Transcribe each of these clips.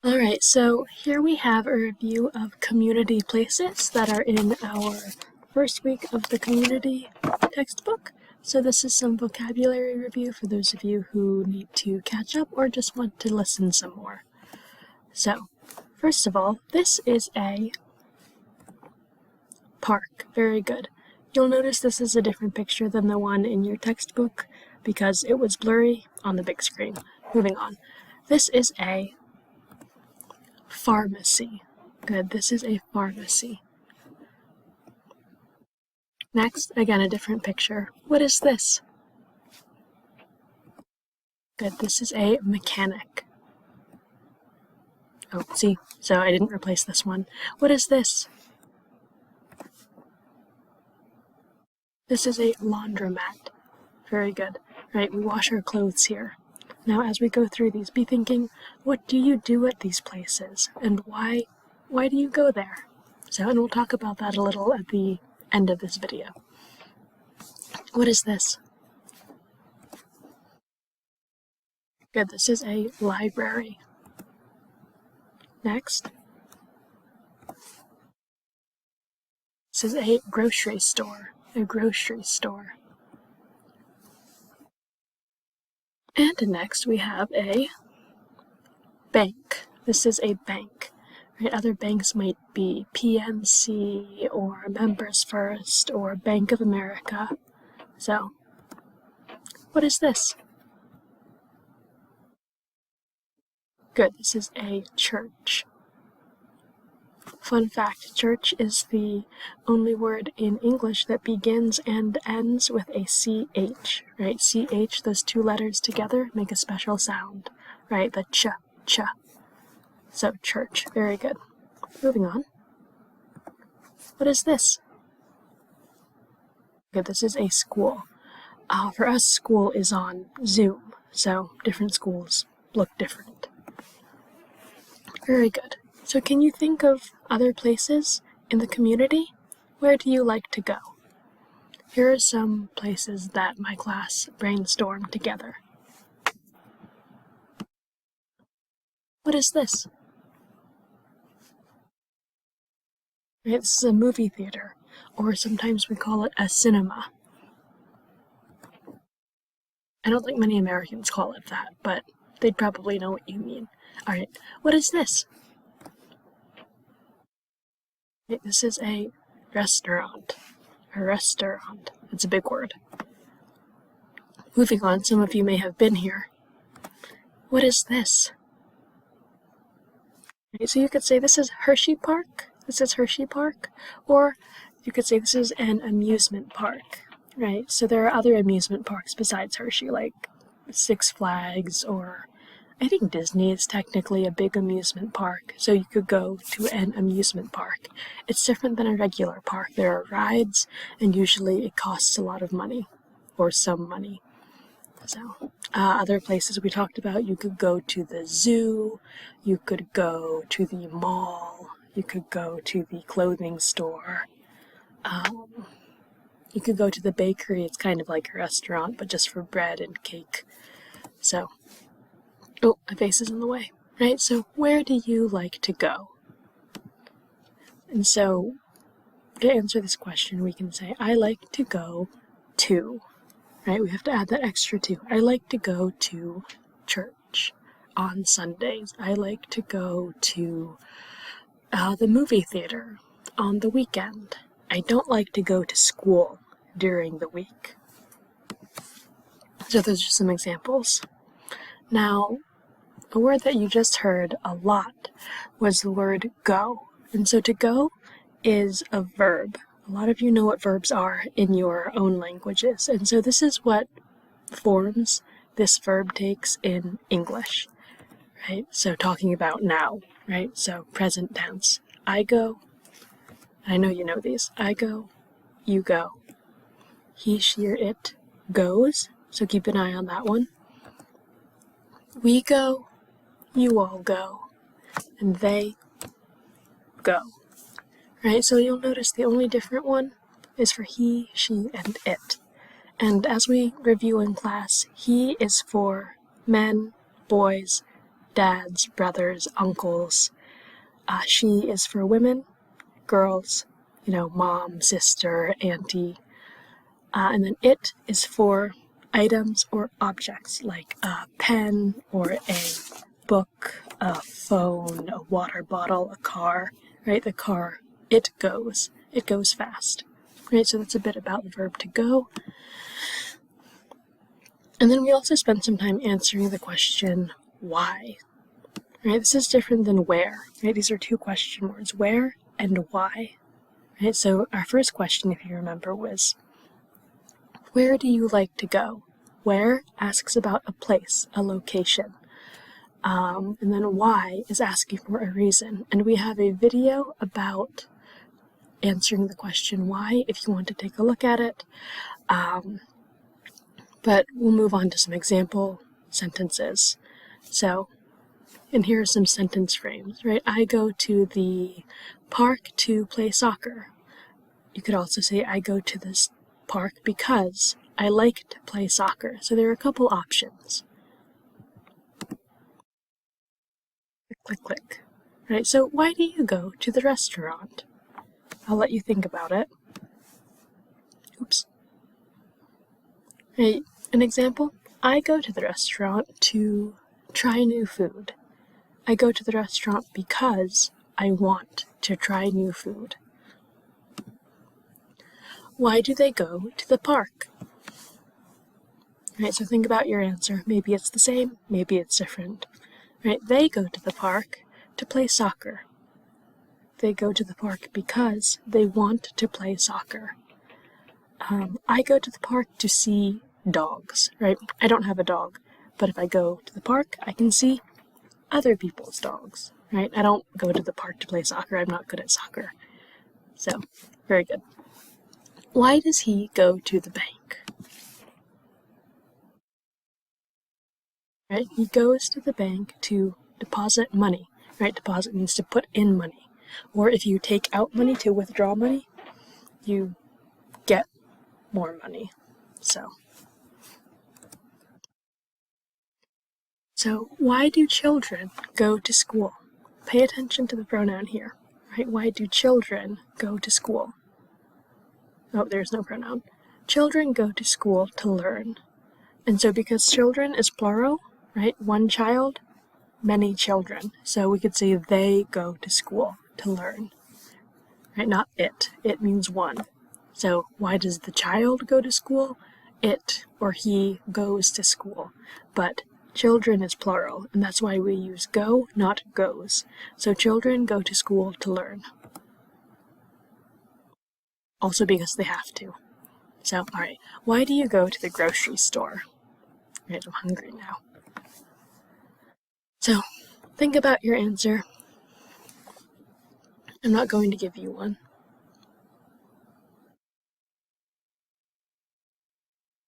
Alright, so here we have a review of community places that are in our first week of the community textbook. So this is some vocabulary review for those of you who need to catch up or just want to listen some more. So, first of all, this is a park. Very good. You'll notice this is a different picture than the one in your textbook because it was blurry on the big screen. Moving on. This is a pharmacy. Good, this is a pharmacy. Next, again a different picture. What is this? Good, this is a mechanic. Oh, see, so I didn't replace this one. What is this? This is a laundromat. Very good. Right, we wash our clothes here. Now, as we go through these, be thinking, what do you do at these places? And why do you go there? So, and we'll talk about that a little at the end of this video. What is this? Good, this is a library. Next. This is a grocery store. A grocery store. And next we have a bank. This is a bank. Right? Other banks might be PNC or Members First or Bank of America. So, what is this? Good, this is a church. Fun fact, church is the only word in English that begins and ends with a CH, right? CH, those two letters together make a special sound, right? The ch, ch. So, church. Very good. Moving on. What is this? Good, this is a school. For us, school is on Zoom, so different schools look different. Very good. So can you think of other places in the community? Where do you like to go? Here are some places that my class brainstormed together. What is this? Right, this is a movie theater, or sometimes we call it a cinema. I don't think many Americans call it that, but they'd probably know what you mean. Alright, what is this? This is a restaurant. A restaurant. It's a big word. Moving on, some of you may have been here. What is this? Right, so you could say this is Hershey Park. This is Hershey Park. Or you could say this is an amusement park. Right? So there are other amusement parks besides Hershey, like Six Flags, or I think Disney is technically a big amusement park, so you could go to an amusement park. It's different than a regular park. There are rides, and usually it costs a lot of money, or some money. So, other places we talked about, you could go to the zoo, you could go to the mall, you could go to the clothing store, you could go to the bakery. It's kind of like a restaurant, but just for bread and cake. So, oh, my face is in the way, right? So where do you like to go? And so to answer this question, we can say, I like to go to, right? We have to add that extra to. I like to go to church on Sundays. I like to go to the movie theater on the weekend. I don't like to go to school during the week. So those are some examples. Now, the word that you just heard a lot was the word go. And so to go is a verb. A lot of you know what verbs are in your own languages. And so this is what forms this verb takes in English, right? So talking about now, right? So present tense. I go. I know you know these. I go. You go. He, she, or it goes. So keep an eye on that one. We go. You all go, and they go. Right, so you'll notice the only different one is for he, she, and it. And as we review in class, he is for men, boys, dads, brothers, uncles. She is for women, girls, mom, sister, auntie. And then it is for items or objects like a pen or a book, a phone, a water bottle, a car, right? The car, it goes fast, right? So that's a bit about the verb to go. And then we also spend some time answering the question, why? Right? This is different than where, right? These are two question words, where and why. Right? So our first question, if you remember, was, where do you like to go? Where asks about a place, a location. And then why is asking for a reason. And we have a video about answering the question why if you want to take a look at it. But we'll move on to some example sentences. So, and here are some sentence frames, right? I go to the park to play soccer. You could also say I go to this park because I like to play soccer. So there are a couple options. Click, click. Right, so why do you go to the restaurant? I'll let you think about it. Oops. Right, an example, I go to the restaurant to try new food. I go to the restaurant because I want to try new food. Why do they go to the park? Right, so think about your answer. Maybe it's the same, maybe it's different. Right, they go to the park to play soccer. They go to the park because they want to play soccer. I go to the park to see dogs, right? I don't have a dog, but if I go to the park, I can see other people's dogs, right? I don't go to the park to play soccer. I'm not good at soccer. So, very good. Why does he go to the bank? Right? He goes to the bank to deposit money, right? Deposit means to put in money. Or if you take out money to withdraw money, you get more money. So why do children go to school? Pay attention to the pronoun here, right? Why do children go to school? Oh, there's no pronoun. Children go to school to learn. And so because children is plural, right? One child, many children. So we could say they go to school to learn, right? Not it. It means one. So why does the child go to school? It or he goes to school. But children is plural, and that's why we use go, not goes. So children go to school to learn. Also because they have to. So, alright, why do you go to the grocery store? Right, I'm hungry now. So, think about your answer. I'm not going to give you one.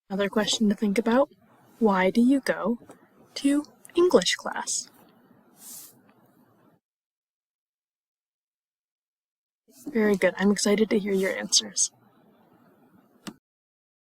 Another question to think about. Why do you go to English class? Very good. I'm excited to hear your answers.